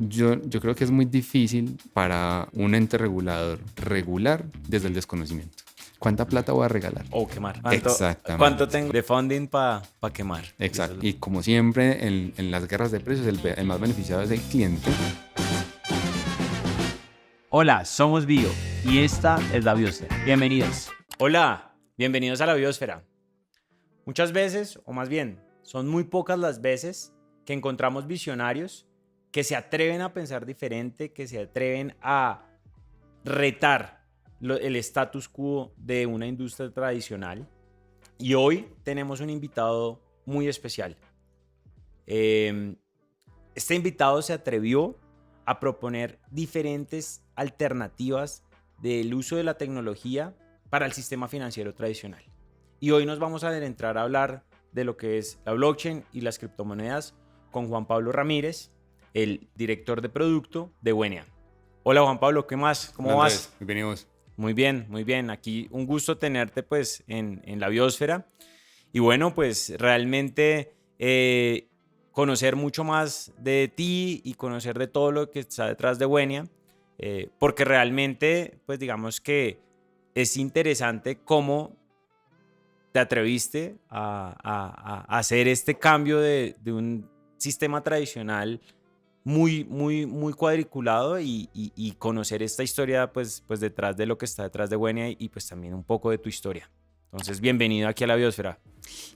Yo creo que es muy difícil para un ente regulador regular desde el desconocimiento. ¿Cuánta plata voy a regalar? O quemar. Exactamente. ¿Cuánto tengo de funding para quemar? Exacto. Y como siempre en las guerras de precios, el más beneficiado es el cliente. Hola, somos Bio y esta es la Biosfera. Bienvenidos. Hola, bienvenidos a la Biosfera. Muchas veces, o más bien, son muy pocas las veces que encontramos visionarios que se atreven a pensar diferente, que se atreven a retar el status quo de una industria tradicional. Y hoy tenemos un invitado muy especial. Este invitado se atrevió a proponer diferentes alternativas del uso de la tecnología para el sistema financiero tradicional. Y hoy nos vamos a adentrar a hablar de lo que es la blockchain y las criptomonedas con Juan Pablo Ramírez, el director de producto de Wenia. Hola Juan Pablo, ¿qué más? ¿Cómo vas? Bienvenidos. Muy bien, muy bien. Aquí un gusto tenerte pues en la Biosfera. Y bueno, pues realmente conocer mucho más de ti y conocer de todo lo que está detrás de Wenia, porque realmente pues digamos que es interesante cómo te atreviste a hacer este cambio de un sistema tradicional muy cuadriculado y conocer esta historia pues detrás de lo que está detrás de Wenia y pues también un poco de tu historia. Entonces, bienvenido aquí a la Biosfera.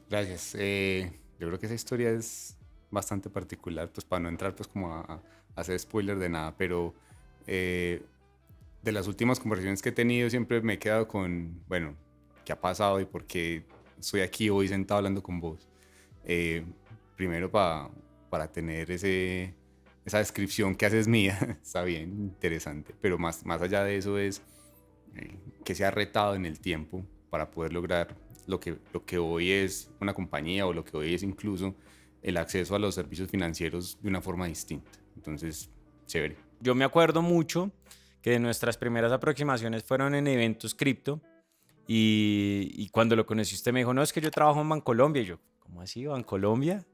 Gracias. Yo creo que esa historia es bastante particular, pues para no entrar pues como a hacer spoiler de nada, pero de las últimas conversaciones que he tenido siempre me he quedado con, bueno, ¿qué ha pasado y por qué estoy aquí hoy sentado hablando con vos? Primero para tener esa descripción que haces mía, está bien, interesante, pero más allá de eso es que se ha retado en el tiempo para poder lograr lo que hoy es una compañía o lo que hoy es incluso el acceso a los servicios financieros de una forma distinta. Entonces, chévere. Yo me acuerdo mucho que nuestras primeras aproximaciones fueron en eventos cripto y cuando lo conocí usted me dijo, no, es que yo trabajo en Bancolombia. Y yo, ¿cómo así, Bancolombia?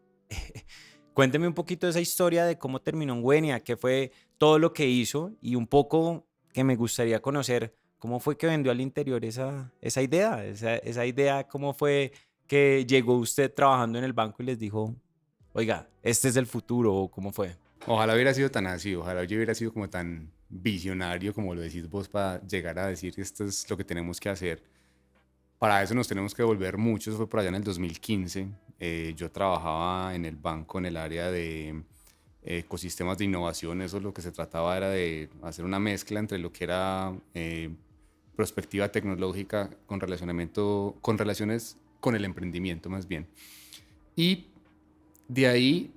Cuénteme un poquito de esa historia de cómo terminó en Wenia, qué fue todo lo que hizo y un poco que me gustaría conocer cómo fue que vendió al interior esa idea, cómo fue que llegó usted trabajando en el banco y les dijo, oiga, este es el futuro, o cómo fue. Ojalá hubiera sido tan así, ojalá yo hubiera sido como tan visionario como lo decís vos para llegar a decir esto es lo que tenemos que hacer. Para eso nos tenemos que volver mucho, eso fue por allá en el 2015. Yo trabajaba en el banco en el área de ecosistemas de innovación, eso lo que se trataba era de hacer una mezcla entre lo que era prospectiva tecnológica con relaciones con el emprendimiento más bien. Y de ahí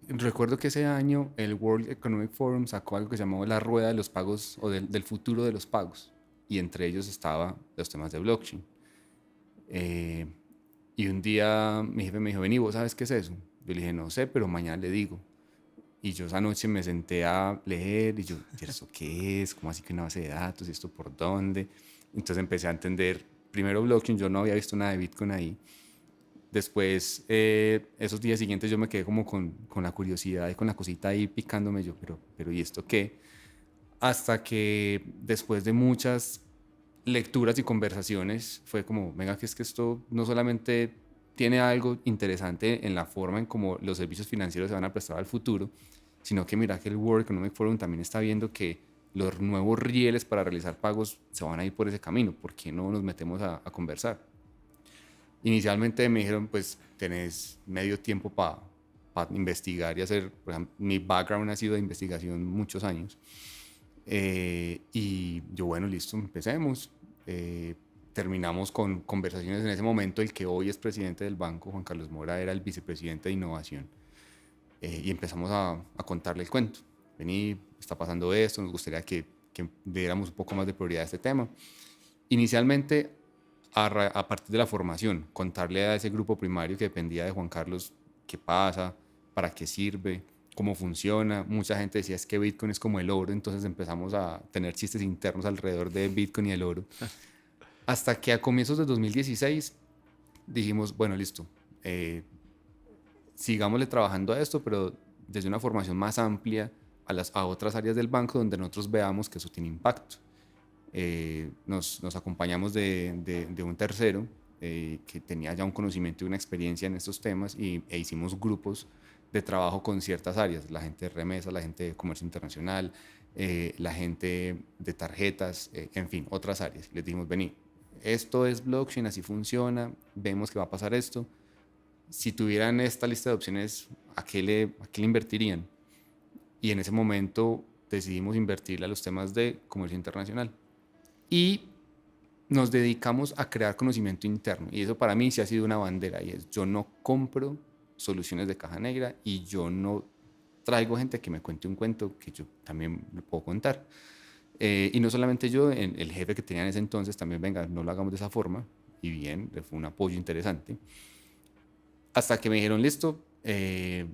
recuerdo que ese año el World Economic Forum sacó algo que se llamó la rueda de los pagos o del futuro de los pagos, y entre ellos estaba los temas de blockchain. Y un día mi jefe me dijo, vení, ¿vos sabes qué es eso? Yo le dije, no sé, pero mañana le digo. Y yo esa noche me senté a leer y yo, ¿y eso qué es? ¿Cómo así que una base de datos? ¿Y esto por dónde? Entonces empecé a entender, primero blockchain, yo no había visto nada de Bitcoin ahí. Después, esos días siguientes yo me quedé como con la curiosidad y con la cosita ahí picándome yo, pero ¿y esto qué? Hasta que después de muchas lecturas y conversaciones fue como, venga, que es que esto no solamente tiene algo interesante en la forma en cómo los servicios financieros se van a prestar al futuro, sino que mira que el World Economic Forum también está viendo que los nuevos rieles para realizar pagos se van a ir por ese camino. ¿Por qué no nos metemos a conversar? Inicialmente me dijeron, pues tenés medio tiempo para investigar y hacer, por ejemplo, mi background ha sido de investigación muchos años. Y yo, bueno, listo, empecemos. Terminamos con conversaciones en ese momento. El que hoy es presidente del banco, Juan Carlos Mora, era el vicepresidente de innovación. Y empezamos a contarle el cuento. Vení, está pasando esto, nos gustaría que diéramos un poco más de prioridad a este tema. Inicialmente, a partir de la formación, contarle a ese grupo primario que dependía de Juan Carlos qué pasa, para qué sirve, cómo funciona. Mucha gente decía es que Bitcoin es como el oro, entonces empezamos a tener chistes internos alrededor de Bitcoin y el oro. Hasta que a comienzos de 2016 dijimos, bueno, listo, sigámosle trabajando a esto, pero desde una formación más amplia a otras áreas del banco donde nosotros veamos que eso tiene impacto. Nos acompañamos de un tercero que tenía ya un conocimiento y una experiencia en estos temas e hicimos grupos de trabajo con ciertas áreas, la gente de remesas, la gente de comercio internacional, la gente de tarjetas, en fin, otras áreas. Les dijimos, vení, esto es blockchain, así funciona, vemos que va a pasar esto. Si tuvieran esta lista de opciones, ¿a qué le invertirían? Y en ese momento decidimos invertirle a los temas de comercio internacional. Y nos dedicamos a crear conocimiento interno. Y eso para mí sí ha sido una bandera. Y es, yo no compro soluciones de caja negra y yo no traigo gente que me cuente un cuento que yo también lo puedo contar. Y no solamente yo, el jefe que tenía en ese entonces también, venga, no lo hagamos de esa forma. Y bien, fue un apoyo interesante. Hasta que me dijeron, listo, en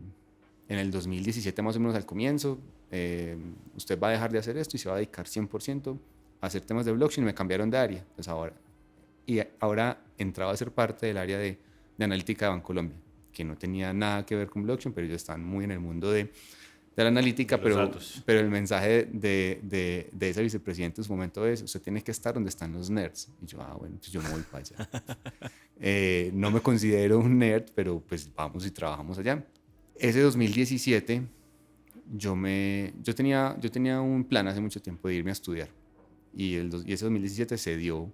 el 2017 más o menos al comienzo, usted va a dejar de hacer esto y se va a dedicar 100% a hacer temas de blockchain. Me cambiaron de área. Entonces ahora entraba a ser parte del área de analítica de Bancolombia, que no tenía nada que ver con blockchain, pero ellos están muy en el mundo de la analítica, pero el mensaje de ese vicepresidente en su momento es, usted tiene que estar donde están los nerds. Y yo, bueno, pues yo me voy para allá. No me considero un nerd, pero pues vamos y trabajamos allá. Ese 2017 yo tenía un plan hace mucho tiempo de irme a estudiar y ese 2017 se dio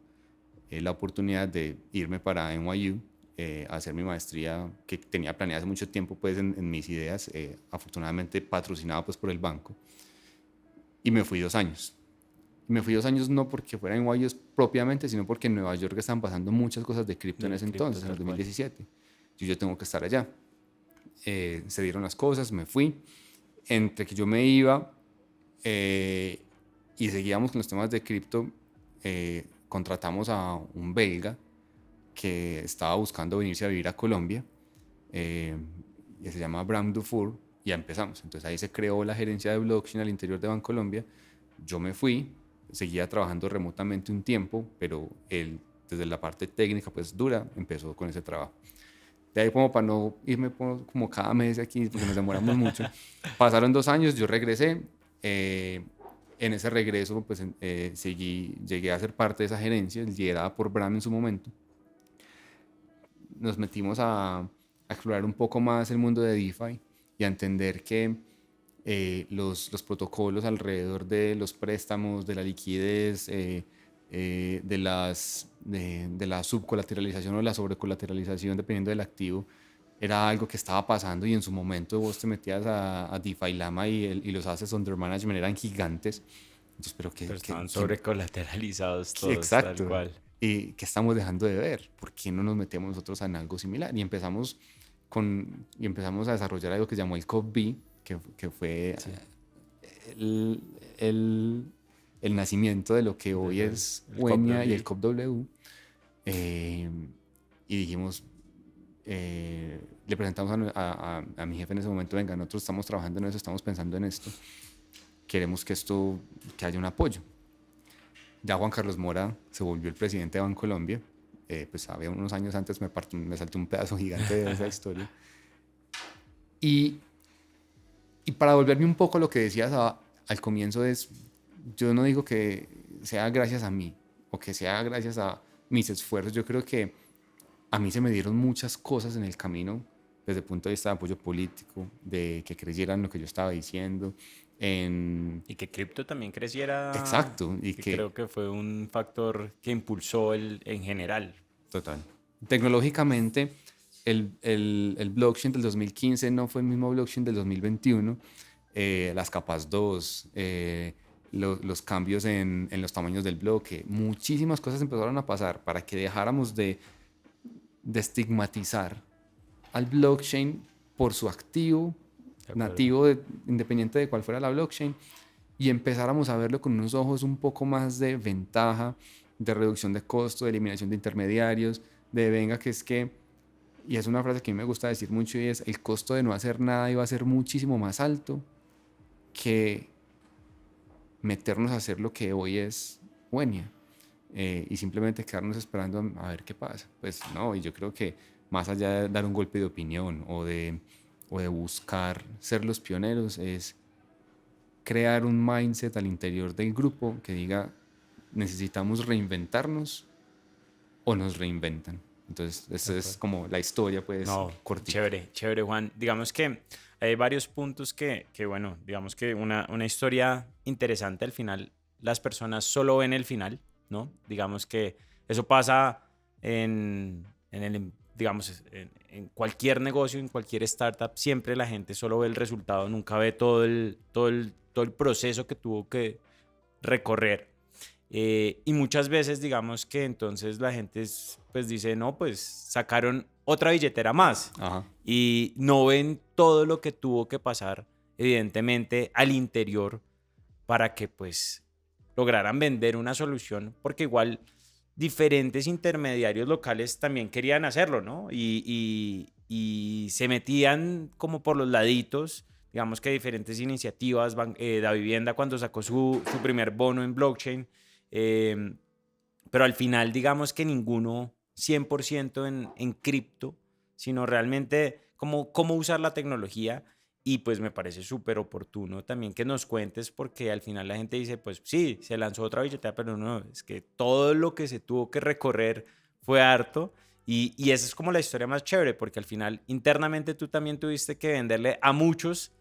la oportunidad de irme para NYU a hacer mi maestría que tenía planeada hace mucho tiempo pues en mis ideas, afortunadamente patrocinado pues por el banco, y me fui 2 años. Me fui 2 años no porque fuera NYU propiamente, sino porque en Nueva York estaban pasando muchas cosas de cripto en ese entonces, en el 2017. Yo tengo que estar allá. Se dieron las cosas, me fui. Entre que yo me iba y seguíamos con los temas de cripto, contratamos a un belga que estaba buscando venirse a vivir a Colombia, y se llama Bram Dufour, y ya empezamos. Entonces ahí se creó la gerencia de blockchain al interior de Bancolombia. Yo me fui, seguía trabajando remotamente un tiempo, pero él, desde la parte técnica pues dura, empezó con ese trabajo. De ahí como para no irme como cada mes aquí, porque nos demoramos mucho. Pasaron 2 años, yo regresé. En ese regreso pues llegué a ser parte de esa gerencia, liderada por Bram en su momento. Nos metimos a explorar un poco más el mundo de DeFi y a entender que los protocolos alrededor de los préstamos, de la liquidez, de la subcolateralización o la sobrecolateralización, dependiendo del activo, era algo que estaba pasando, y en su momento vos te metías a DeFi Lama y los assets under management eran gigantes. Entonces, pero estaban sobrecolateralizados todos, exacto, tal cual. ¿Y qué estamos dejando de ver? ¿Por qué no nos metemos nosotros en algo similar? Y empezamos a desarrollar algo que se llamó el COP-B, que fue sí, el nacimiento de lo que hoy es Uenia y el COP-W. Y dijimos, le presentamos a mi jefe en ese momento, venga, nosotros estamos trabajando en eso, estamos pensando en esto, queremos que haya un apoyo. Ya Juan Carlos Mora se volvió el presidente de Bancolombia. Pues había unos años antes me salté un pedazo gigante de esa historia. Y para volverme un poco a lo que decías al comienzo, yo no digo que sea gracias a mí o que sea gracias a mis esfuerzos. Yo creo que a mí se me dieron muchas cosas en el camino desde el punto de vista de apoyo político, de que creyeran lo que yo estaba diciendo. Y que cripto también creciera. Exacto. Y que creo que fue un factor que impulsó en general. Total. Tecnológicamente, el blockchain del 2015 no fue el mismo blockchain del 2021. Las capas 2, los cambios en los tamaños del bloque, muchísimas cosas empezaron a pasar para que dejáramos de estigmatizar al blockchain por su activo nativo, independiente de cuál fuera la blockchain, y empezáramos a verlo con unos ojos un poco más de ventaja, de reducción de costo, de eliminación de intermediarios, de venga, que es que, y es una frase que a mí me gusta decir mucho, y es, el costo de no hacer nada iba a ser muchísimo más alto que meternos a hacer lo que hoy es Uenia, y simplemente quedarnos esperando a ver qué pasa. Pues no, y yo creo que más allá de dar un golpe de opinión o de buscar ser los pioneros, es crear un mindset al interior del grupo que diga, necesitamos reinventarnos o nos reinventan. Entonces, esa es como la historia, pues, No, cortita. chévere, chévere, Juan. Digamos que hay varios puntos bueno, digamos que una historia interesante al final, las personas solo ven el final, ¿no? Digamos que eso pasa digamos, en cualquier negocio, en cualquier startup, siempre la gente solo ve el resultado, nunca ve todo el proceso que tuvo que recorrer. Y muchas veces, digamos que entonces la gente pues dice, no, pues sacaron otra billetera más. Ajá. Y no ven todo lo que tuvo que pasar, evidentemente, al interior para que pues lograran vender una solución, porque igual diferentes intermediarios locales también querían hacerlo, ¿no? Y se metían como por los laditos, digamos que diferentes iniciativas, Davivienda cuando sacó su primer bono en blockchain, pero al final digamos que ninguno 100% en cripto, sino realmente cómo usar la tecnología. Y pues me parece súper oportuno también que nos cuentes, porque al final la gente dice, pues sí, se lanzó otra billetera, pero no, es que todo lo que se tuvo que recorrer fue harto. Y esa es como la historia más chévere, porque al final internamente tú también tuviste que venderle a muchos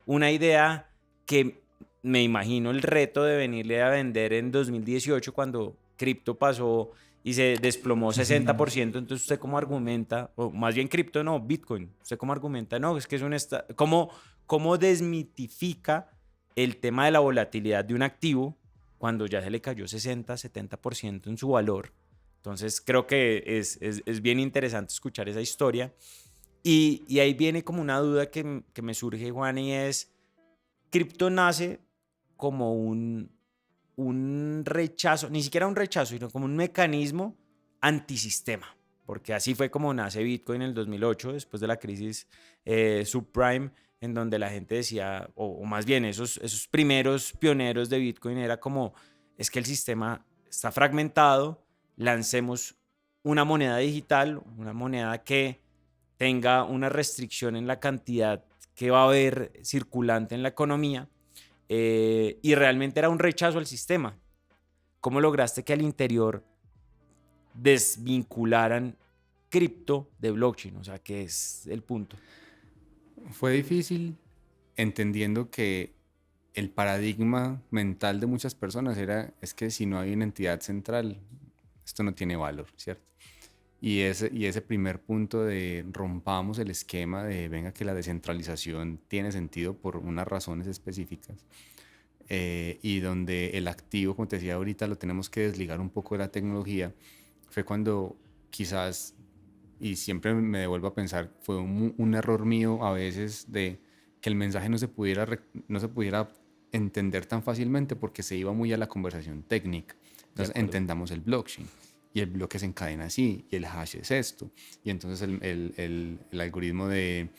una idea que me imagino el reto de venirle a vender en 2018 cuando cripto pasó y se desplomó 60%, entonces usted cómo argumenta, o más bien cripto no, Bitcoin, usted cómo argumenta, no, es que es ¿cómo desmitifica el tema de la volatilidad de un activo cuando ya se le cayó 60-70% en su valor? Entonces creo que es bien interesante escuchar esa historia. Y ahí viene como una duda que me surge, Juan, y es, cripto nace como un rechazo, ni siquiera un rechazo, sino como un mecanismo antisistema, porque así fue como nace Bitcoin en el 2008, después de la crisis subprime, en donde la gente decía, o más bien esos primeros pioneros de Bitcoin era como, es que el sistema está fragmentado, lancemos una moneda digital, una moneda que tenga una restricción en la cantidad que va a haber circulante en la economía. Y realmente era un rechazo al sistema. ¿Cómo lograste que al interior desvincularan cripto de blockchain? O sea, ¿qué es el punto? Fue difícil entendiendo que el paradigma mental de muchas personas es que si no hay una entidad central, esto no tiene valor, ¿cierto? Y ese primer punto de rompamos el esquema de venga que la descentralización tiene sentido por unas razones específicas, y donde el activo, como te decía ahorita, lo tenemos que desligar un poco de la tecnología, fue cuando quizás, y siempre me devuelvo a pensar, fue un error mío a veces de que el mensaje no se pudiera entender tan fácilmente porque se iba muy a la conversación técnica. Entonces entendamos el blockchain. Y el bloque se encadena así, y el hash es esto. Y entonces el algoritmo de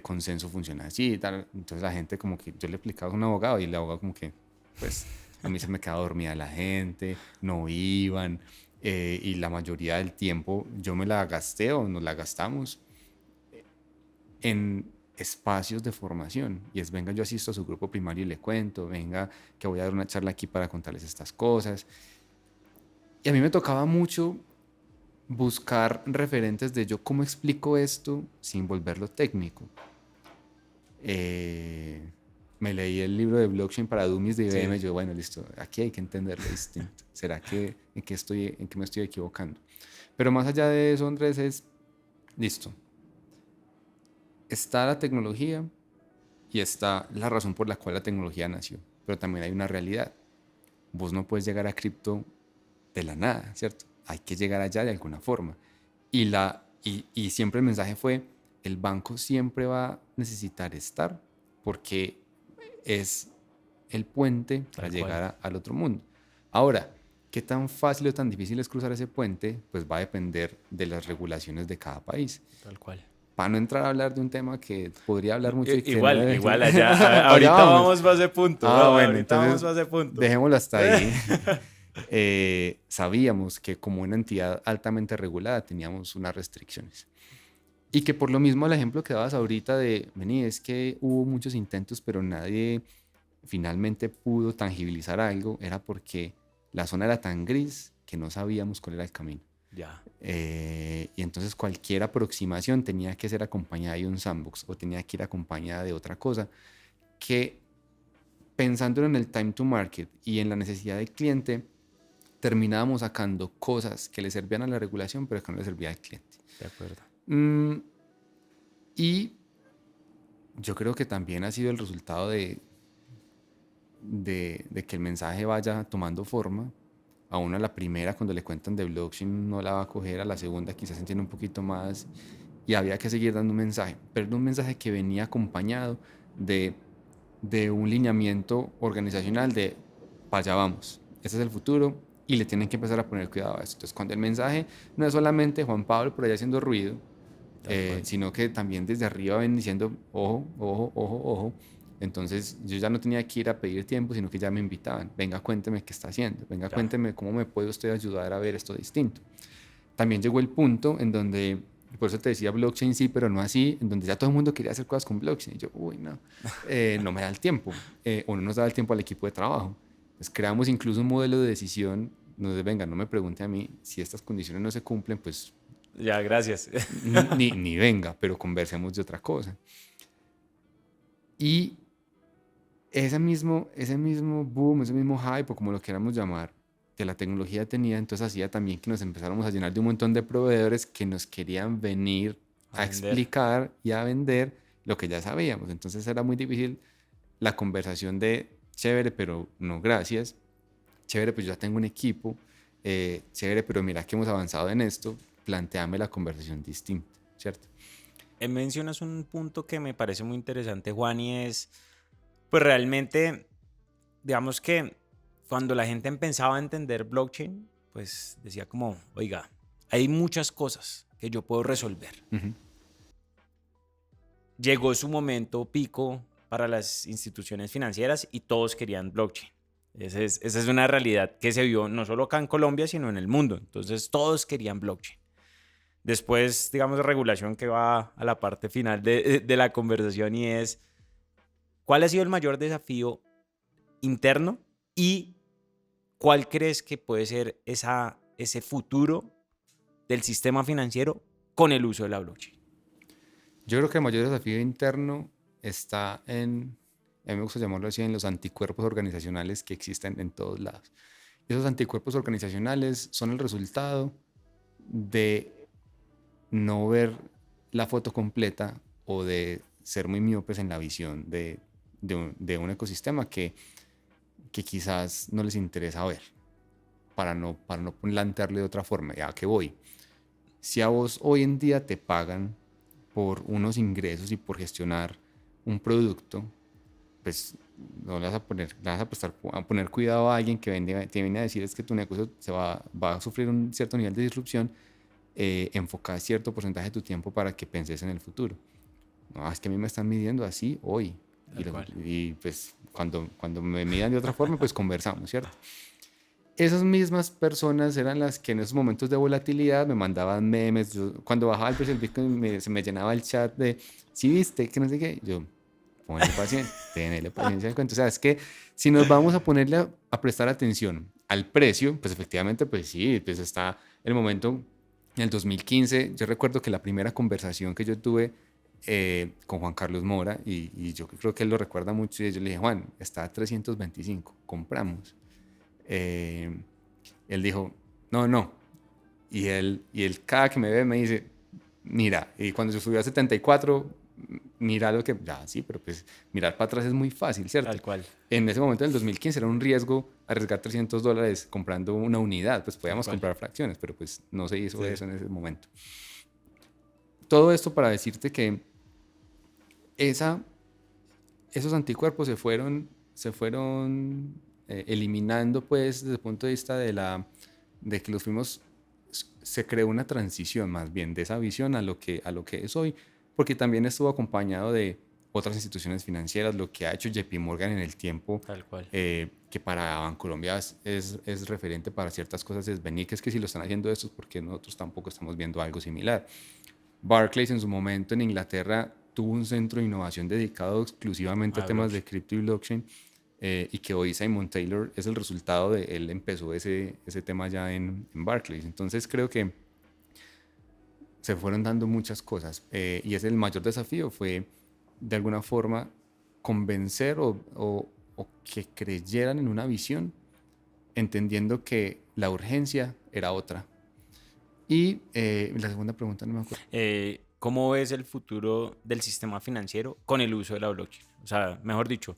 consenso funciona así y tal. Entonces la gente como que, yo le explicaba a un abogado y el abogado como que, pues a mí se me quedaba dormida la gente, no iban, y la mayoría del tiempo yo me la gasté o nos la gastamos en espacios de formación. Y es, venga, yo asisto a su grupo primario y le cuento, venga, que voy a dar una charla aquí para contarles estas cosas. Y a mí me tocaba mucho buscar referentes de yo cómo explico esto sin volverlo técnico. Me leí el libro de blockchain para dummies de IBM. Sí. Yo, bueno, listo, aquí hay que entenderlo distinto. ¿Será que en qué me estoy equivocando? Pero más allá de eso, Andrés, es listo. Está la tecnología y está la razón por la cual la tecnología nació. Pero también hay una realidad. Vos no puedes llegar a cripto de la nada, ¿cierto? Hay que llegar allá de alguna forma. Y siempre el mensaje fue, el banco siempre va a necesitar estar porque es el puente para llegar al otro mundo. Ahora, ¿qué tan fácil o tan difícil es cruzar ese puente? Pues va a depender de las regulaciones de cada país. Tal cual. Para no entrar a hablar de un tema que podría hablar mucho. Igual allá. Ahorita vamos para ese punto. Bueno, entonces dejémoslo hasta ahí. Sabíamos que como una entidad altamente regulada teníamos unas restricciones. Y que por lo mismo el ejemplo que dabas ahorita de, vení, es que hubo muchos intentos, pero nadie finalmente pudo tangibilizar algo era porque la zona era tan gris que no sabíamos cuál era el camino. Ya. Y entonces cualquier aproximación tenía que ser acompañada de un sandbox o tenía que ir acompañada de otra cosa que, pensándolo en el time to market y en la necesidad del cliente, terminábamos sacando cosas que le servían a la regulación pero que no le servían al cliente. De acuerdo. Y yo creo que también ha sido el resultado de que el mensaje vaya tomando forma. A una, la primera, cuando le cuentan de blockchain, no la va a coger. A la segunda, quizás se entiende un poquito más. Y había que seguir dando un mensaje. Pero era un mensaje que venía acompañado de un lineamiento organizacional de para allá vamos. Ese es el futuro y le tienen que empezar a poner cuidado a eso. Entonces, cuando el mensaje no es solamente Juan Pablo por allá haciendo ruido, sino que también desde arriba ven diciendo, ojo, ojo, ojo, ojo. Entonces yo ya no tenía que ir a pedir tiempo, sino que ya me invitaban. Venga, cuénteme qué está haciendo. Venga, cuénteme cómo me puede usted ayudar a ver esto distinto. También llegó el punto en donde, por eso te decía blockchain sí, pero no así, en donde ya todo el mundo quería hacer cosas con blockchain. Y yo, uy, no, no me da el tiempo. O no nos da el tiempo al equipo de trabajo. Pues creamos incluso un modelo de decisión. Nos venga, no me pregunte a mí si estas condiciones no se cumplen, pues ya, gracias. ni venga, pero conversemos de otra cosa. Y ese mismo boom, ese mismo hype, o como lo queramos llamar, que la tecnología tenía, entonces hacía también que nos empezáramos a llenar de un montón de proveedores que nos querían venir a explicar y a vender lo que ya sabíamos. Entonces era muy difícil la conversación de chévere, pero no gracias. Chévere, pues yo ya tengo un equipo. Chévere, pero mira que hemos avanzado en esto. Plantéame la conversación distinta, ¿cierto? Mencionas un punto que me parece muy interesante, Juan, y es, pues realmente, digamos que cuando la gente empezaba a entender blockchain, pues decía como, oiga, hay muchas cosas que yo puedo resolver. Uh-huh. Llegó su momento pico para las instituciones financieras y todos querían blockchain. Esa es una realidad que se vio no solo acá en Colombia, sino en el mundo. Entonces todos querían blockchain. Después, digamos, de regulación que va a la parte final de la conversación, y es, ¿cuál ha sido el mayor desafío interno y cuál crees que puede ser ese futuro del sistema financiero con el uso de la blockchain? Yo creo que el mayor desafío interno está a mí me gusta llamarlo así, en los anticuerpos organizacionales que existen en todos lados. Y esos anticuerpos organizacionales son el resultado de no ver la foto completa o de ser muy miopes en la visión de un ecosistema que quizás no les interesa ver, para no plantearle de otra forma. ¿A qué voy? Si a vos hoy en día te pagan por unos ingresos y por gestionar un producto, pues no le vas a poner cuidado a alguien que te viene a decir es que tu negocio va a sufrir un cierto nivel de disrupción. Enfocar cierto porcentaje de tu tiempo para que penses en el futuro. No, es que a mí me están midiendo así hoy. Y pues cuando me midan de otra forma, pues conversamos, ¿cierto? Esas mismas personas eran las que en esos momentos de volatilidad me mandaban memes. Cuando bajaba el precio del Bitcoin, se me llenaba el chat de, ¿sí viste? Que no sé qué. Yo, ponle paciencia, tenele paciencia al cuento. O sea, es que si nos vamos a ponerle a prestar atención al precio, pues efectivamente, pues sí, pues está el momento. En el 2015, yo recuerdo que la primera conversación que yo tuve con Juan Carlos Mora, y yo creo que él lo recuerda mucho, y yo le dije, Juan, está a 325, compramos. Él dijo, no. Y él cada que me ve me dice, mira, y cuando se subió a 74, mira lo que, ya sí, pero pues mirar para atrás es muy fácil, ¿cierto? Tal cual. En ese momento, en el 2015, era un riesgo arriesgar $300 comprando una unidad. Pues podíamos comprar fracciones, pero pues no se hizo eso en ese momento. Todo esto para decirte que esos anticuerpos se fueron eliminando, pues, desde el punto de vista de que los fuimos, se creó una transición más bien de esa visión a lo que es hoy, porque también estuvo acompañado de otras instituciones financieras, lo que ha hecho JP Morgan en el tiempo, Tal cual. que para Bancolombia es referente para ciertas cosas, es venir, que es que si lo están haciendo estos, porque nosotros tampoco estamos viendo algo similar. Barclays en su momento en Inglaterra tuvo un centro de innovación dedicado exclusivamente a temas de cripto y blockchain, y que hoy Simon Taylor es el resultado de él empezó ese tema ya en Barclays. Entonces creo que se fueron dando muchas cosas y es el mayor desafío fue de alguna forma convencer o que creyeran en una visión, entendiendo que la urgencia era otra. Y la segunda pregunta no me acuerdo. ¿Cómo ves el futuro del sistema financiero con el uso de la blockchain? O sea, mejor dicho,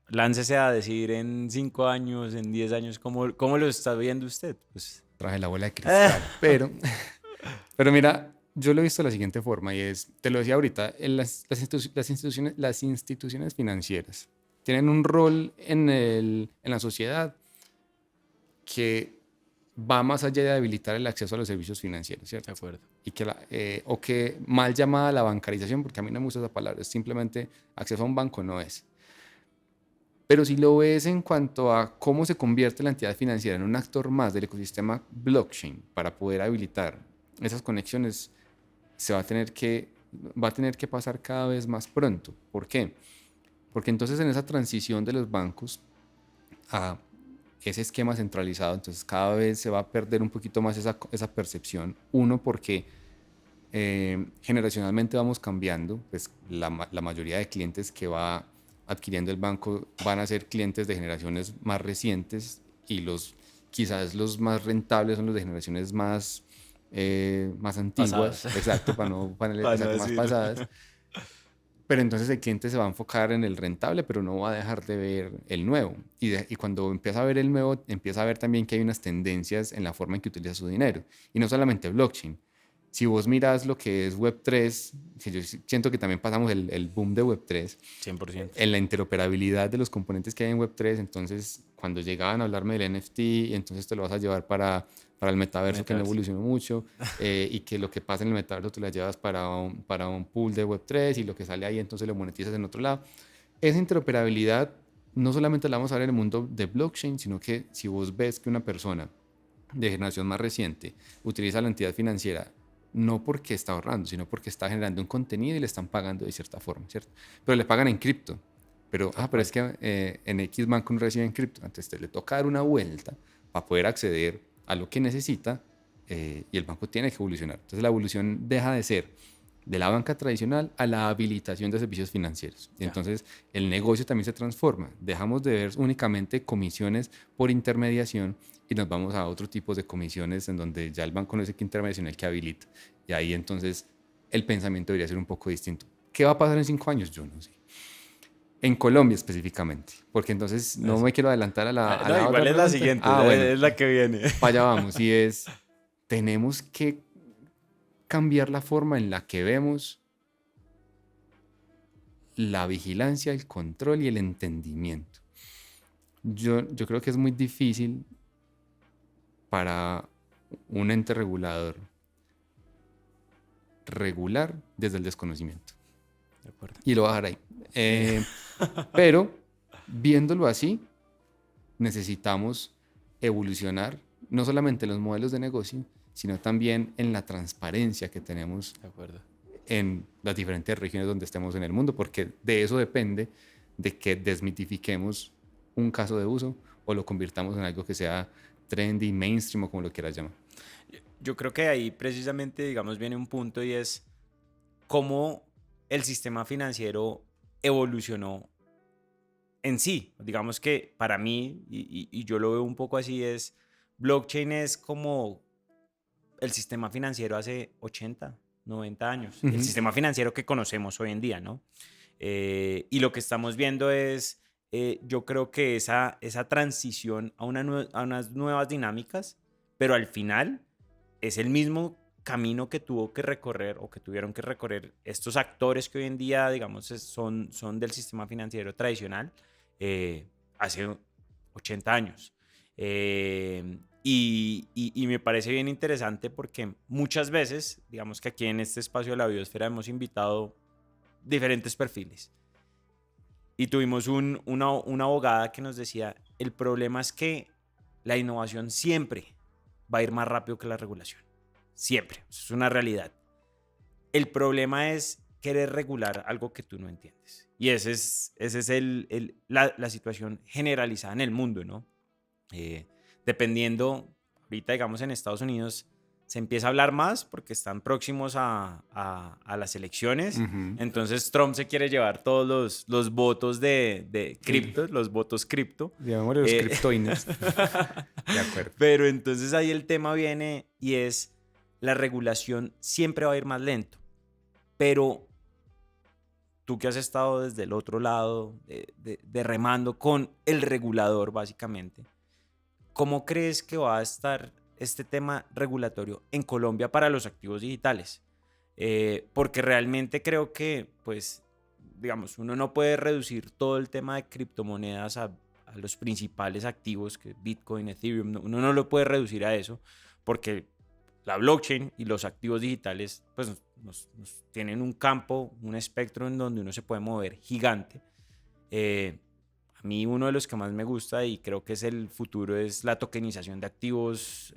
láncese a decir en 5 años, en 10 años, ¿cómo lo está viendo usted? Pues... Traje la bola de cristal, pero mira, yo lo he visto de la siguiente forma y es, te lo decía ahorita, en las instituciones financieras tienen un rol en la sociedad que va más allá de habilitar el acceso a los servicios financieros, ¿cierto? De acuerdo. Y o que mal llamada la bancarización, porque a mí no me gusta esa palabra, es simplemente acceso a un banco no es. Pero si lo ves en cuanto a cómo se convierte la entidad financiera en un actor más del ecosistema blockchain para poder habilitar esas conexiones, va a tener que pasar cada vez más pronto. ¿Por qué? Porque entonces en esa transición de los bancos a ese esquema centralizado, entonces cada vez se va a perder un poquito más esa percepción. Uno, porque generacionalmente vamos cambiando, pues la mayoría de clientes que va adquiriendo el banco van a ser clientes de generaciones más recientes y quizás los más rentables son los de generaciones más antiguas, Pasadas. Exacto, más pasadas. Pero entonces el cliente se va a enfocar en el rentable, pero no va a dejar de ver el nuevo. Y cuando empieza a ver el nuevo, empieza a ver también que hay unas tendencias en la forma en que utiliza su dinero. Y no solamente blockchain. Si vos miras lo que es Web3, que yo siento que también pasamos el boom de Web3, 100%. en la interoperabilidad de los componentes que hay en Web3, entonces cuando llegaban a hablarme del NFT, entonces te lo vas a llevar para el metaverso, que no evolucionó mucho, y que lo que pasa en el metaverso tú lo llevas para un pool de Web3 y lo que sale ahí entonces lo monetizas en otro lado. Esa interoperabilidad no solamente la vamos a ver en el mundo de blockchain, sino que si vos ves que una persona de generación más reciente utiliza la entidad financiera no porque está ahorrando, sino porque está generando un contenido y le están pagando de cierta forma, ¿cierto? Pero le pagan en cripto. Pero es que en X banco no reciben cripto. Entonces le toca dar una vuelta para poder acceder a lo que necesita y el banco tiene que evolucionar. Entonces la evolución deja de ser de la banca tradicional a la habilitación de servicios financieros. Y entonces el negocio también se transforma. Dejamos de ver únicamente comisiones por intermediación y nos vamos a otros tipos de comisiones en donde ya el banco no es el que intermedia, sino el que habilita. Y ahí entonces el pensamiento debería ser un poco distinto. ¿Qué va a pasar en 5 años? Yo no sé. En Colombia específicamente, porque entonces no me quiero adelantar a la igual otra es la pregunta. siguiente, Bueno, es la que viene. para allá vamos. Y tenemos que cambiar la forma en la que vemos la vigilancia, el control y el entendimiento. Yo creo que es muy difícil para un ente regulador regular desde el desconocimiento. De acuerdo. Y lo voy a dejar ahí. Pero viéndolo así, necesitamos evolucionar no solamente en los modelos de negocio, sino también en la transparencia que tenemos De acuerdo. en las diferentes regiones donde estemos en el mundo, porque de eso depende de que desmitifiquemos un caso de uso o lo convirtamos en algo que sea trendy, mainstream o como lo quieras llamar. Yo creo que ahí precisamente, digamos, viene un punto y es cómo el sistema financiero evolucionó en sí. Digamos que para mí, y yo lo veo un poco así, es blockchain es como el sistema financiero hace 80, 90 años. El sistema financiero que conocemos hoy en día, ¿no? Y lo que estamos viendo es, yo creo que esa transición a unas nuevas dinámicas, pero al final es el mismo camino que tuvo que recorrer o que tuvieron que recorrer estos actores que hoy en día, digamos, son del sistema financiero tradicional hace 80 años. Y me parece bien interesante porque muchas veces, digamos que aquí en este espacio de la biosfera hemos invitado diferentes perfiles. Y tuvimos una abogada que nos decía, el problema es que la innovación siempre va a ir más rápido que la regulación. Siempre. Eso es una realidad. El problema es querer regular algo que tú no entiendes. ese es la situación generalizada en el mundo, ¿no? Dependiendo, ahorita digamos en Estados Unidos se empieza a hablar más porque están próximos a las elecciones. Ujú. Entonces Trump se quiere llevar todos los votos de cripto, los votos cripto. Llamémosle los Eh, criptoiners. De acuerdo. Pero entonces ahí el tema viene y es la regulación siempre va a ir más lento. Pero tú que has estado desde el otro lado, de remando con el regulador básicamente, ¿cómo crees que va a estar este tema regulatorio en Colombia para los activos digitales? Porque realmente creo que, pues, digamos, uno no puede reducir todo el tema de criptomonedas a los principales activos, que Bitcoin, Ethereum, uno no lo puede reducir a eso, porque la blockchain y los activos digitales, pues, nos tienen un campo, un espectro en donde uno se puede mover gigante. A mí uno de los que más me gusta y creo que es el futuro es la tokenización de activos,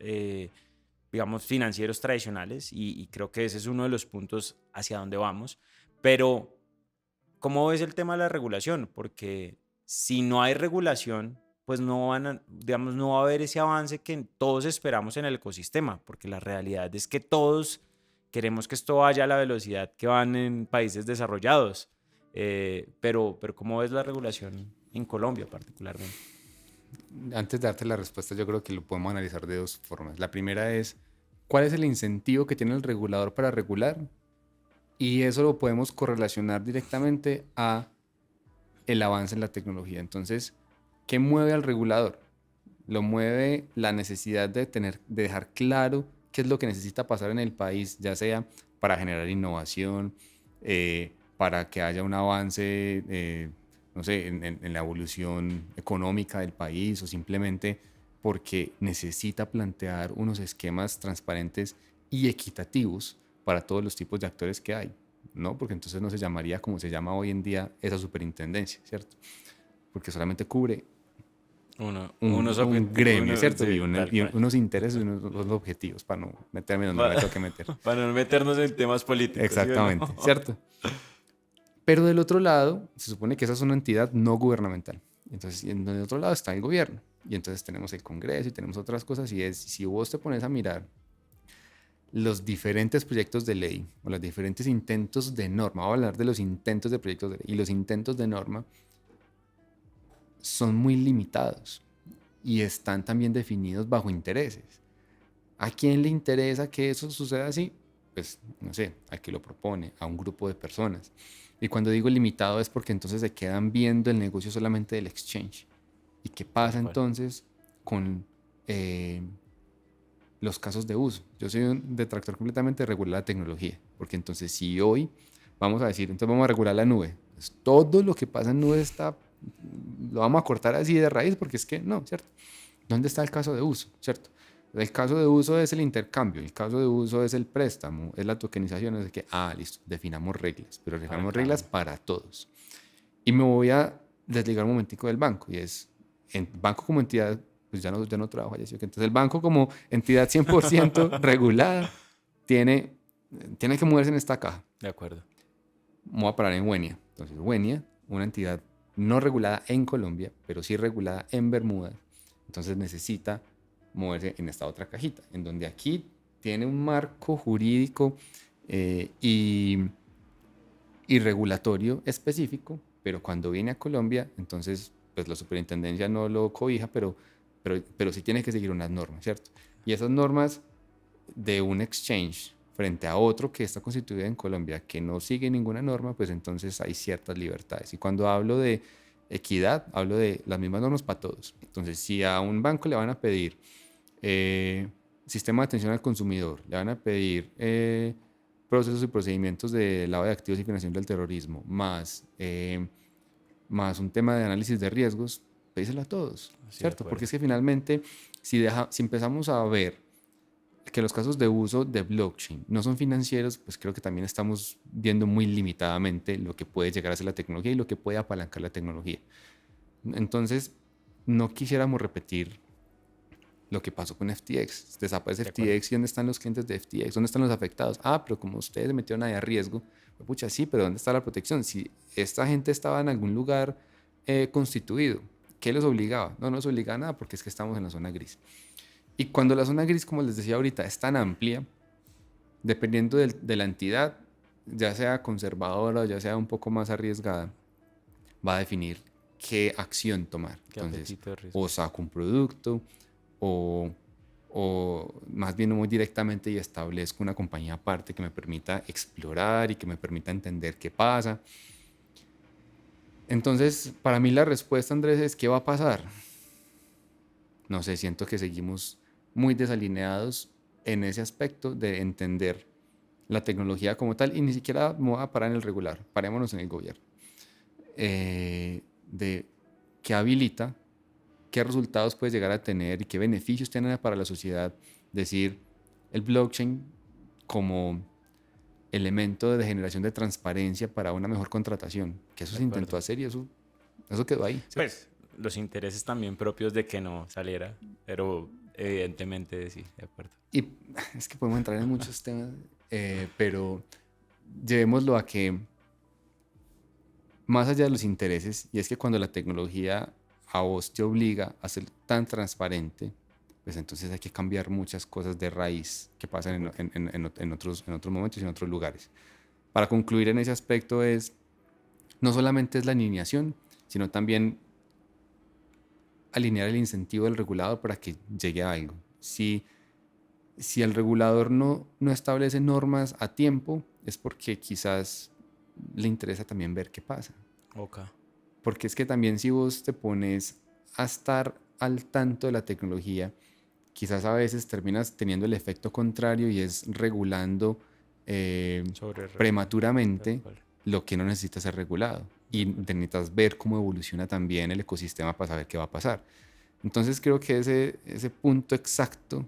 digamos, financieros tradicionales y creo que ese es uno de los puntos hacia donde vamos. Pero, ¿cómo ves el tema de la regulación? Porque si no hay regulación, pues digamos, no va a haber ese avance que todos esperamos en el ecosistema, porque la realidad es que todos queremos que esto vaya a la velocidad que van en países desarrollados. Pero ¿cómo ves la regulación en Colombia particularmente? Antes de darte la respuesta, yo creo que lo podemos analizar de dos formas. La primera es, ¿cuál es el incentivo que tiene el regulador para regular? Y eso lo podemos correlacionar directamente a el avance en la tecnología. Entonces, ¿qué mueve al regulador? Lo mueve la necesidad de dejar claro qué es lo que necesita pasar en el país, ya sea para generar innovación, para que haya un avance, no sé, en la evolución económica del país o simplemente porque necesita plantear unos esquemas transparentes y equitativos para todos los tipos de actores que hay, ¿no? Porque entonces no se llamaría como se llama hoy en día esa superintendencia, ¿cierto? Porque solamente cubre un gremio, ¿cierto? Sí, Y unos intereses y unos objetivos, para no meterme donde no me toque meter. Para no meternos en temas políticos. Exactamente, ¿sí o no? ¿cierto? Pero del otro lado, se supone que esa es una entidad no gubernamental. Entonces, en el otro lado está el gobierno. Y entonces tenemos el Congreso y tenemos otras cosas. Y es, si vos te pones a mirar los diferentes proyectos de ley o los diferentes intentos de norma, voy a hablar de los intentos de proyectos de ley, y los intentos de norma son muy limitados y están también definidos bajo intereses. ¿A quién le interesa que eso suceda así? Pues, no sé, al que lo propone, a un grupo de personas. Y cuando digo limitado es porque entonces se quedan viendo el negocio solamente del exchange. ¿Y qué pasa entonces con los casos de uso? Yo soy un detractor completamente de regular la tecnología, porque entonces si hoy vamos a decir, entonces vamos a regular la nube, pues todo lo que pasa en nube lo vamos a cortar así de raíz, porque es que no, ¿cierto? ¿Dónde está el caso de uso, cierto? El caso de uso es el intercambio, el caso de uso es el préstamo, es la tokenización, es de que, listo, definamos reglas, pero definamos reglas para todos. Y me voy a desligar un momentico del banco, y es, en banco como entidad, pues ya no trabajo allá, ¿sí? Entonces el banco como entidad 100% regulada tiene que moverse en esta caja. De acuerdo. Me voy a parar en Wenia. Entonces Wenia, una entidad no regulada en Colombia, pero sí regulada en Bermuda, entonces necesita moverse en esta otra cajita, en donde aquí tiene un marco jurídico y regulatorio específico, pero cuando viene a Colombia, entonces pues la superintendencia no lo cobija, pero sí tiene que seguir unas normas, ¿cierto? Y esas normas de un exchange frente a otro que está constituido en Colombia que no sigue ninguna norma, pues entonces hay ciertas libertades. Y cuando hablo de equidad, hablo de las mismas normas para todos. Entonces, si a un banco le van a pedir sistema de atención al consumidor, le van a pedir procesos y procedimientos de lavado de activos y financiación del terrorismo, más un tema de análisis de riesgos, pedíselo a todos, ¿cierto? Porque es que finalmente, si empezamos a ver que los casos de uso de blockchain no son financieros, pues creo que también estamos viendo muy limitadamente lo que puede llegar a ser la tecnología y lo que puede apalancar la tecnología. Entonces, no quisiéramos repetir lo que pasó con FTX. Desaparece De acuerdo. FTX y ¿dónde están los clientes de FTX? ¿Dónde están los afectados? Ah, pero como ustedes se metieron ahí a riesgo, pucha, sí, pero ¿dónde está la protección? Si esta gente estaba en algún lugar constituido, ¿qué les obligaba? No nos obligaba a nada porque es que estamos en la zona gris. Y cuando la zona gris, como les decía ahorita, es tan amplia, dependiendo de la entidad, ya sea conservadora o ya sea un poco más arriesgada, va a definir qué acción tomar. Qué Entonces, apetito de riesgo. o saco un producto, o más bien muy directamente y establezco una compañía aparte que me permita explorar y que me permita entender qué pasa. Entonces, para mí la respuesta, Andrés, es ¿qué va a pasar? No sé, siento que seguimos muy desalineados en ese aspecto de entender la tecnología como tal y ni siquiera me voy a parar en el regular, parémonos en el gobierno. De qué habilita, qué resultados puede llegar a tener y qué beneficios tiene para la sociedad decir el blockchain como elemento de generación de transparencia para una mejor contratación, que eso De se intentó acuerdo. hacer y eso quedó ahí. ¿Cierto? Pues los intereses también propios de que no saliera, pero evidentemente sí, de acuerdo. Y es que podemos entrar en muchos temas, pero llevémoslo a que más allá de los intereses, y es que cuando la tecnología a vos te obliga a ser tan transparente, pues entonces hay que cambiar muchas cosas de raíz que pasan en otros momentos y en otros lugares. Para concluir en ese aspecto no solamente es la alineación, sino también alinear el incentivo del regulador para que llegue a algo. Si el regulador no establece normas a tiempo, es porque quizás le interesa también ver qué pasa. Ok. Porque es que también si vos te pones a estar al tanto de la tecnología, quizás a veces terminas teniendo el efecto contrario y es regulando Sobre prematuramente tal cual. lo que no necesita ser regulado. Y necesitas ver cómo evoluciona también el ecosistema para saber qué va a pasar. Entonces creo que ese punto exacto,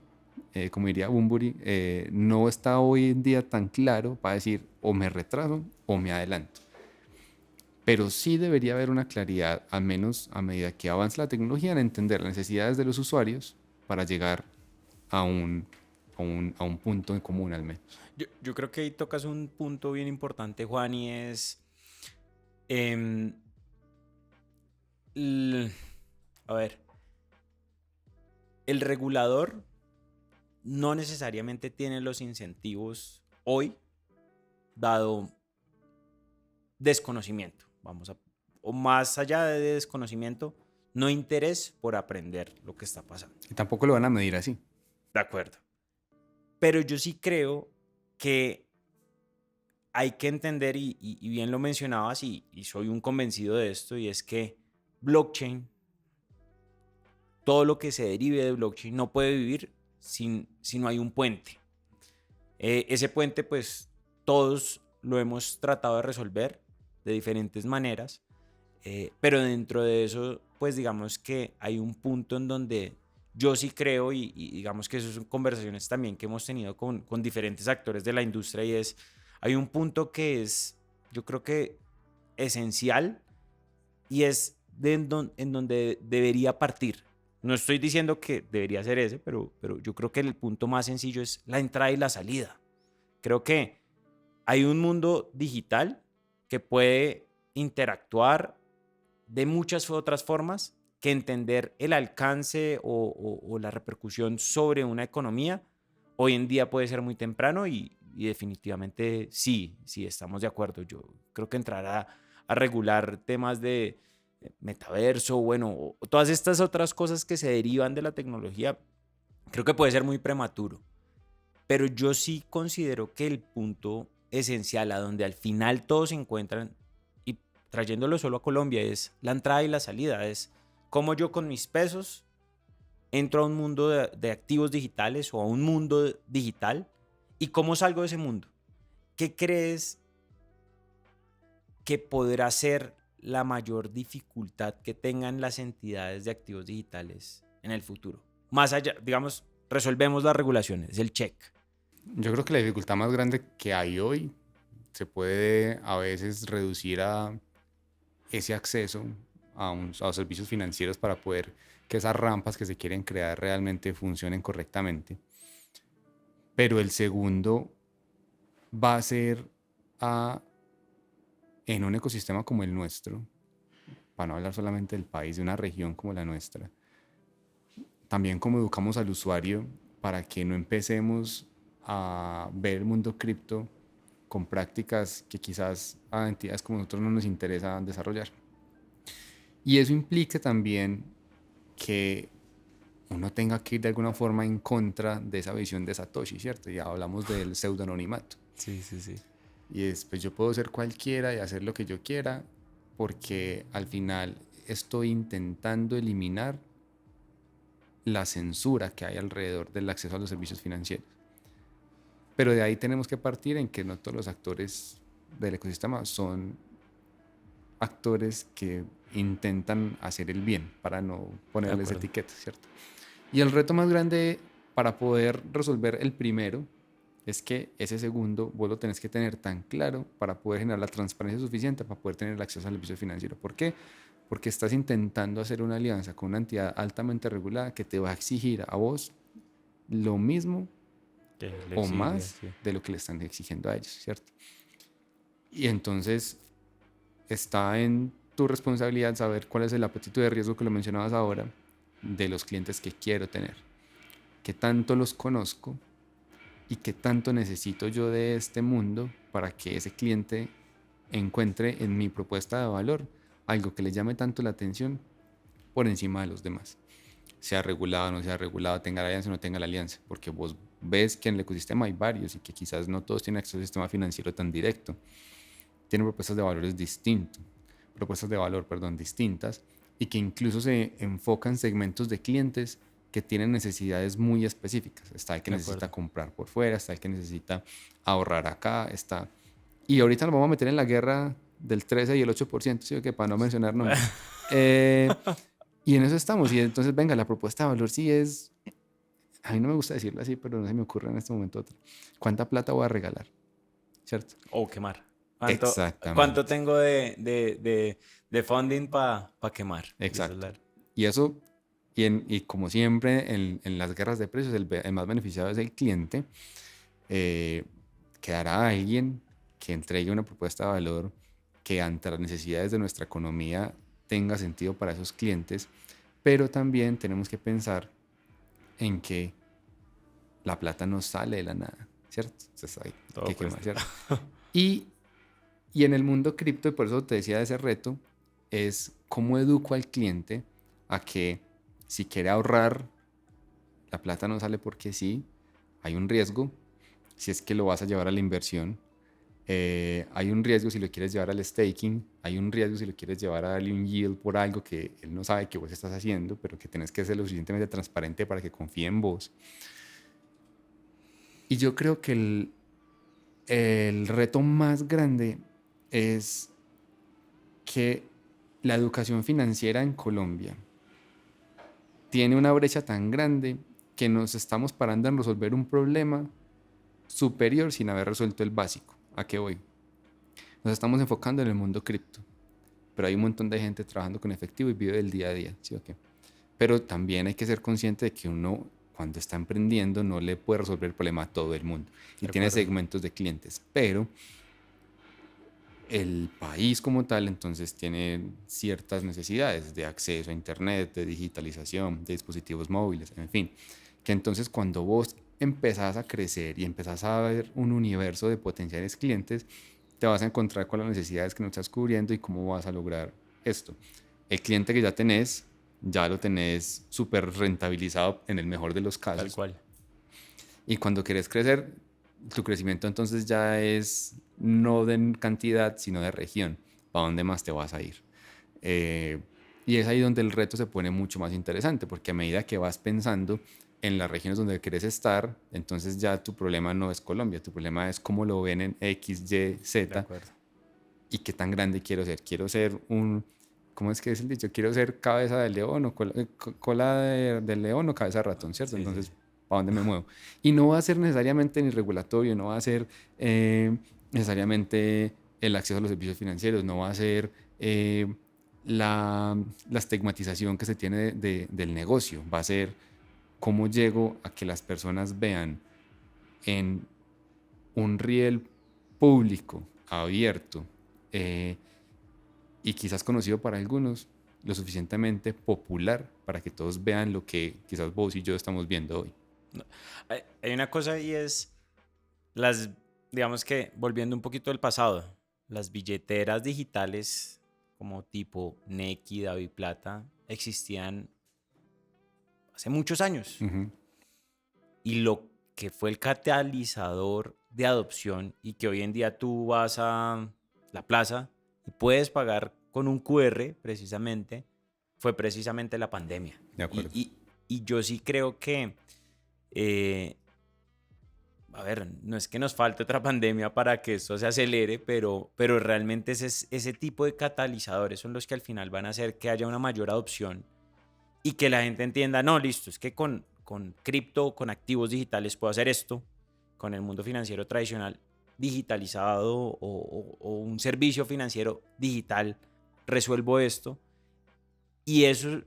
como diría Bunbury, no está hoy en día tan claro para decir o me retraso o me adelanto. Pero sí debería haber una claridad, al menos a medida que avanza la tecnología, en entender las necesidades de los usuarios para llegar a un punto en común al menos. Yo creo que ahí tocas un punto bien importante, Juan, y es... em, a ver, el regulador no necesariamente tiene los incentivos hoy, dado desconocimiento, o más allá de desconocimiento, no interés por aprender lo que está pasando. Y tampoco lo van a medir así. De acuerdo. Pero yo sí creo que hay que entender, y bien lo mencionabas, y soy un convencido de esto, y es que blockchain, todo lo que se derive de blockchain, no puede vivir si no hay un puente. Ese puente, pues, todos lo hemos tratado de resolver de diferentes maneras, pero dentro de eso, pues, digamos que hay un punto en donde yo sí creo, y digamos que eso son conversaciones también que hemos tenido con diferentes actores de la industria, y hay un punto que es, yo creo que esencial, y es en donde debería partir. No estoy diciendo que debería ser ese, pero yo creo que el punto más sencillo es la entrada y la salida. Creo que hay un mundo digital que puede interactuar de muchas otras formas que entender el alcance o la repercusión sobre una economía hoy en día puede ser muy temprano, y definitivamente sí, estamos de acuerdo. Yo creo que entrar a regular temas de metaverso, bueno, o todas estas otras cosas que se derivan de la tecnología, creo que puede ser muy prematuro. Pero yo sí considero que el punto esencial a donde al final todos se encuentran, y trayéndolo solo a Colombia, es la entrada y la salida, es cómo yo con mis pesos entro a un mundo de activos digitales o a un mundo digital, y cómo salgo de ese mundo. ¿Qué crees que podrá ser la mayor dificultad que tengan las entidades de activos digitales en el futuro? Más allá, digamos, resolvemos las regulaciones, el check. Yo creo que la dificultad más grande que hay hoy se puede a veces reducir a ese acceso a los servicios financieros para poder que esas rampas que se quieren crear realmente funcionen correctamente. Pero el segundo va a ser en un ecosistema como el nuestro, para no hablar solamente del país, de una región como la nuestra, también como educamos al usuario para que no empecemos a ver el mundo cripto con prácticas que quizás a entidades como nosotros no nos interesa desarrollar. Y eso implica también que uno tenga que ir de alguna forma en contra de esa visión de Satoshi, ¿cierto? Ya hablamos del pseudonimimato. Sí, sí, sí. Y después yo puedo ser cualquiera y hacer lo que yo quiera porque al final estoy intentando eliminar la censura que hay alrededor del acceso a los servicios financieros. Pero de ahí tenemos que partir en que no todos los actores del ecosistema son actores que intentan hacer el bien para no ponerles etiquetas, ¿cierto? Y el reto más grande para poder resolver el primero es que ese segundo vos lo tenés que tener tan claro para poder generar la transparencia suficiente para poder tener el acceso al servicio financiero. ¿Por qué? Porque estás intentando hacer una alianza con una entidad altamente regulada que te va a exigir a vos lo mismo o más de lo que le están exigiendo a ellos, ¿cierto? Y entonces está en tu responsabilidad saber cuál es el apetito de riesgo que lo mencionabas ahora de los clientes que quiero tener, qué tanto los conozco y qué tanto necesito yo de este mundo para que ese cliente encuentre en mi propuesta de valor algo que le llame tanto la atención por encima de los demás. Sea regulado o no sea regulado, tenga la alianza o no tenga la alianza, porque vos ves que en el ecosistema hay varios y que quizás no todos tienen acceso al sistema financiero tan directo. Tienen propuestas de valores distintas y que incluso se enfocan en segmentos de clientes que tienen necesidades muy específicas. Está el que necesita comprar por fuera, está el que necesita ahorrar acá, está... Y ahorita nos vamos a meter en la guerra del 13 y el 8%, ¿sí? Que para no mencionar nombres. Y en eso estamos. Y entonces, venga, la propuesta de valor sí es... A mí no me gusta decirlo así, pero no se me ocurre en este momento otra. ¿Cuánta plata voy a regalar? ¿Cierto? O quemar. Exactamente. ¿Cuánto tengo de funding para quemar? Exacto. Y eso, y como siempre en las guerras de precios, el más beneficiado es el cliente. Quedará alguien que entregue una propuesta de valor que ante las necesidades de nuestra economía tenga sentido para esos clientes, pero también tenemos que pensar en que la plata no sale de la nada, ¿cierto? Entonces hay que quemar, ¿cierto? Y en el mundo cripto, y por eso te decía de ese reto, es cómo educo al cliente a que si quiere ahorrar, la plata no sale porque sí, hay un riesgo, si es que lo vas a llevar a la inversión, hay un riesgo si lo quieres llevar al staking, hay un riesgo si lo quieres llevar a darle un yield por algo que él no sabe que vos estás haciendo, pero que tenés que ser lo suficientemente transparente para que confíe en vos. Y yo creo que el reto más grande es que la educación financiera en Colombia tiene una brecha tan grande que nos estamos parando en resolver un problema superior sin haber resuelto el básico. ¿A qué voy? Nos estamos enfocando en el mundo cripto, pero hay un montón de gente trabajando con efectivo y vive del día a día, ¿sí o qué? Pero también hay que ser consciente de que uno, cuando está emprendiendo, no le puede resolver el problema a todo el mundo. Y tiene segmentos de clientes, pero el país como tal entonces tiene ciertas necesidades de acceso a internet, de digitalización, de dispositivos móviles, en fin, que entonces cuando vos empezás a crecer y empezás a ver un universo de potenciales clientes, te vas a encontrar con las necesidades que no estás cubriendo y cómo vas a lograr esto. El cliente que ya lo tenés súper rentabilizado en el mejor de los casos. Tal cual. Y cuando querés crecer, tu crecimiento entonces ya es no de cantidad, sino de región. ¿Para dónde más te vas a ir? Y es ahí donde el reto se pone mucho más interesante, porque a medida que vas pensando en las regiones donde querés estar, entonces ya tu problema no es Colombia, tu problema es cómo lo ven en X, Y, Z y qué tan grande quiero ser. Quiero ser ¿cómo es que es el dicho? Quiero ser cabeza de león o cola de león o cabeza de ratón, ¿cierto? Sí, entonces, ¿para dónde me muevo? Y no va a ser necesariamente ni regulatorio, no va a ser necesariamente el acceso a los servicios financieros, no va a ser la estigmatización que se tiene del negocio. Va a ser cómo llego a que las personas vean en un riel público, abierto, y quizás conocido para algunos, lo suficientemente popular para que todos vean lo que quizás vos y yo estamos viendo hoy. Hay una cosa y es las, digamos que volviendo un poquito del pasado, las billeteras digitales como tipo Nequi, DaviPlata existían hace muchos años. Ujú. Y lo que fue el catalizador de adopción y que hoy en día tú vas a la plaza y puedes pagar con un QR precisamente, fue precisamente la pandemia. De acuerdo. Y yo sí creo que, eh, a ver, no es que nos falte otra pandemia para que esto se acelere, pero realmente ese tipo de catalizadores son los que al final van a hacer que haya una mayor adopción y que la gente entienda, no, listo, es que con cripto, con activos digitales puedo hacer esto, con el mundo financiero tradicional digitalizado o un servicio financiero digital resuelvo esto. Y eso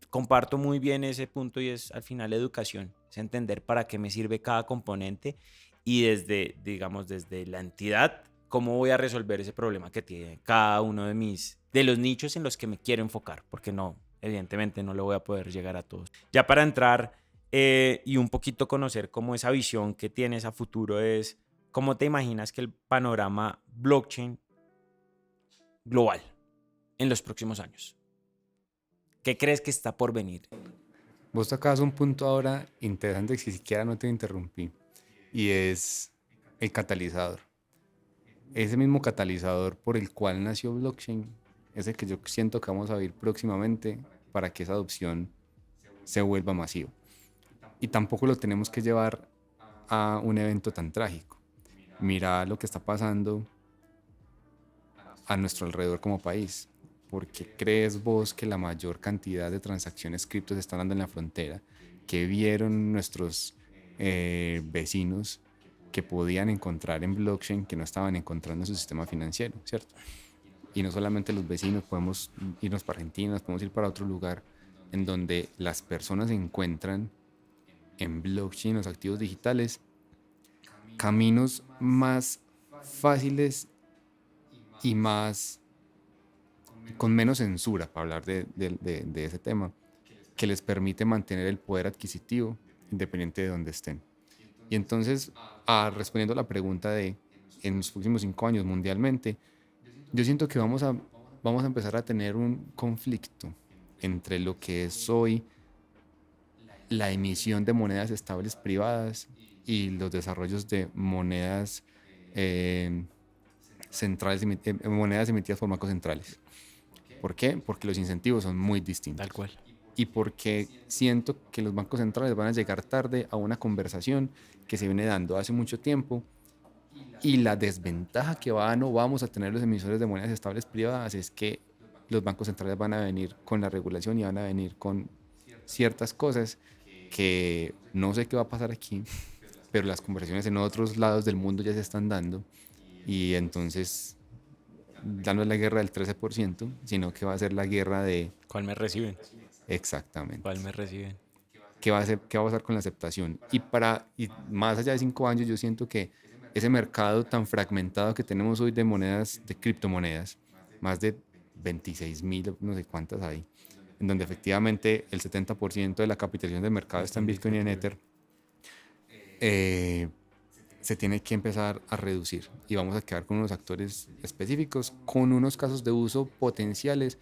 comparto muy bien ese punto y es al final la educación, es entender para qué me sirve cada componente y desde, digamos, desde la entidad, cómo voy a resolver ese problema que tiene cada uno de los nichos en los que me quiero enfocar, porque no, evidentemente no le voy a poder llegar a todos. Ya para entrar y un poquito conocer cómo esa visión que tienes a futuro es, ¿cómo te imaginas que el panorama blockchain global en los próximos años? ¿Qué crees que está por venir? Vos tocabas un punto ahora interesante que siquiera no te interrumpí, y es el catalizador. Ese mismo catalizador por el cual nació blockchain es el que yo siento que vamos a ver próximamente para que esa adopción se vuelva masiva. Y tampoco lo tenemos que llevar a un evento tan trágico. Mira lo que está pasando a nuestro alrededor como país. ¿Por qué crees vos que la mayor cantidad de transacciones cripto se están dando en la frontera? Que vieron nuestros vecinos que podían encontrar en blockchain que no estaban encontrando en su sistema financiero, ¿cierto? Y no solamente los vecinos, podemos irnos para Argentina, nos podemos ir para otro lugar en donde las personas encuentran en blockchain, los activos digitales, caminos más fáciles y más con menos censura, para hablar de ese tema, que les permite mantener el poder adquisitivo independiente de donde estén. Y entonces, respondiendo a la pregunta de en los próximos 5 años mundialmente, yo siento que vamos a empezar a tener un conflicto entre lo que es hoy la emisión de monedas estables privadas y los desarrollos de monedas centrales, monedas emitidas por bancos centrales. ¿Por qué? Porque los incentivos son muy distintos. Tal cual. Y porque siento que los bancos centrales van a llegar tarde a una conversación que se viene dando hace mucho tiempo, y la desventaja que vamos a tener los emisores de monedas estables privadas es que los bancos centrales van a venir con la regulación y van a venir con ciertas cosas que no sé qué va a pasar aquí, pero las conversaciones en otros lados del mundo ya se están dando, y entonces ya no es la guerra del 13%, sino que va a ser la guerra de... ¿Cuál me reciben? Exactamente. ¿Cuál me reciben? ¿Qué va a pasar con la aceptación? Y más allá de 5 años, yo siento que ese mercado tan fragmentado que tenemos hoy de monedas, de criptomonedas, más de 26.000, no sé cuántas hay, en donde efectivamente el 70% de la capitalización del mercado está en Bitcoin y en Ether, se tiene que empezar a reducir y vamos a quedar con unos actores específicos, con unos casos de uso potenciales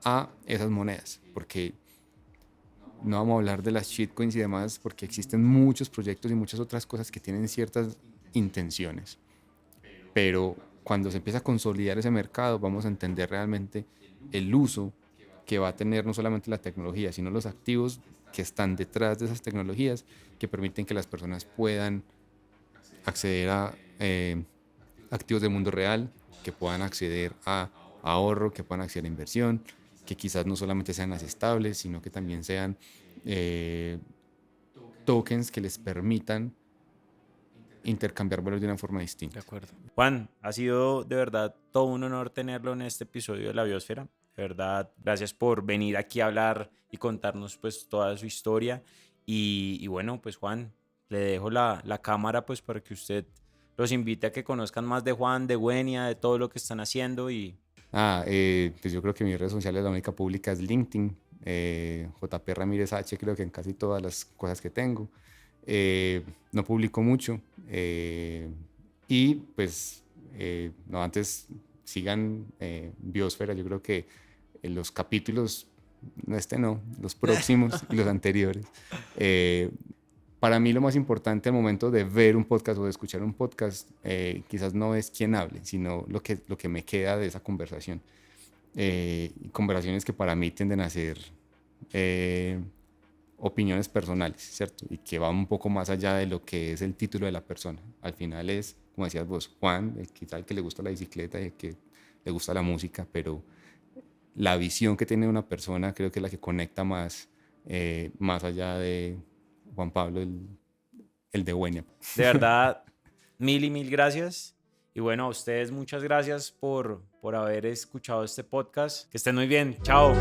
a esas monedas, porque no vamos a hablar de las shitcoins y demás, porque existen muchos proyectos y muchas otras cosas que tienen ciertas intenciones, pero cuando se empieza a consolidar ese mercado vamos a entender realmente el uso que va a tener no solamente la tecnología, sino los activos que están detrás de esas tecnologías que permiten que las personas puedan acceder a activos del mundo real, que puedan acceder a ahorro, que puedan acceder a inversión, que quizás no solamente sean las estables, sino que también sean tokens que les permitan intercambiar valor de una forma distinta. De acuerdo. Juan, ha sido de verdad todo un honor tenerlo en este episodio de La Biosfera. De verdad, gracias por venir aquí a hablar y contarnos pues toda su historia. Y bueno, pues Juan, le dejo la cámara pues para que usted los invite a que conozcan más de Juan, de Wenia, de todo lo que están haciendo y Pues yo creo que mis redes sociales, la única pública es LinkedIn, JP Ramírez H, creo que en casi todas las cosas que tengo. No publico mucho. Y pues, no, antes sigan Biosfera, yo creo que los capítulos, no, los próximos y los anteriores. Para mí lo más importante al momento de ver un podcast o de escuchar un podcast, quizás no es quién hable, sino lo que me queda de esa conversación. Y conversaciones que para mí tienden a ser opiniones personales, ¿cierto? Y que van un poco más allá de lo que es el título de la persona. Al final es, como decías vos, Juan, el que le gusta la bicicleta y el que le gusta la música, pero la visión que tiene una persona creo que es la que conecta más, más allá de Juan Pablo, el de Wenia. de verdad, mil y mil gracias. Y bueno, a ustedes muchas gracias por haber escuchado este podcast. Que estén muy bien. Chao.